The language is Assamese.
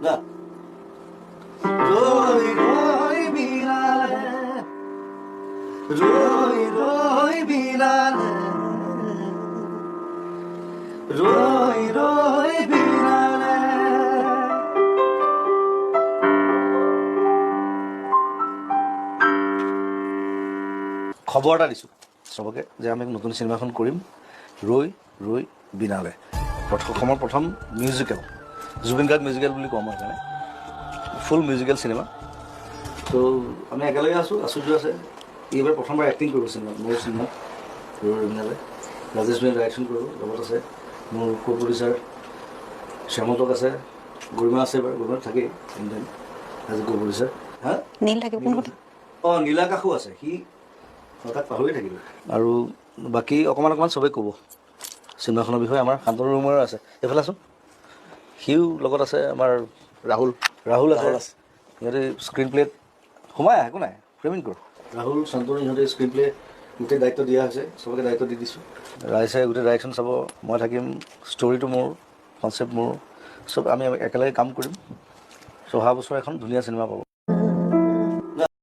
Roi Roi Binale, Roi Roi Binale, Roi Roi Binale. খবৰ এটা দিছোঁ চবকে যে আমি নতুন চিনেমাখন কৰিম ৰৈ ৰৈ বিনালে অসমৰ প্ৰথম মিউজিকেল জুবিন গাৰ্গ মিউজিকেল বুলি কওঁ মই সেইকাৰণে ফুল মিউজিকেল চিনেমা তো আমি একেলগে আছোঁ আছে এইবাৰ প্ৰথমবাৰ এক্টিং কৰিব চিনেমা মোৰ চিনেমাত ৰৈ ৰৈ বিনালে ৰাজেশ ভাই ডাইৰেকশ্যন কৰিব লগত আছে মোৰ কো প্ৰডিউচাৰ শ্যামতক আছে গৰিমা আছে এবাৰ গৰিমা থাকেই আজি কো প্ৰডিউচাৰ হা নীল থাকিব অঁ নীলাকাশো আছে সি তাক পাহৰি থাকিলোঁ আৰু বাকী অকণমান চবেই ক'ব চিনেমাখনৰ বিষয়ে আমাৰ শান্তনু ৰুমৰ আছে এইফালে আছোঁ সিও লগত আছে আমাৰ ৰাহুল আছে সিহঁতে স্ক্ৰীণ প্লেত সোমাই একো নাই ফ্ৰেমিং কৰোঁ ৰাহুল শান্তনু সিহঁতে স্ক্ৰীণ প্লে গোটেই দায়িত্ব দিয়া হৈছে চবকে দায়িত্ব দি দিছোঁ ৰাইজে গোটেই ডাইৰেকশ্যন চাব মই থাকিম ষ্টৰিটো মোৰ কনচেপ্ট মোৰ চব আমি একেলগে কাম কৰিম অহা বছৰ এখন ধুনীয়া চিনেমা পাব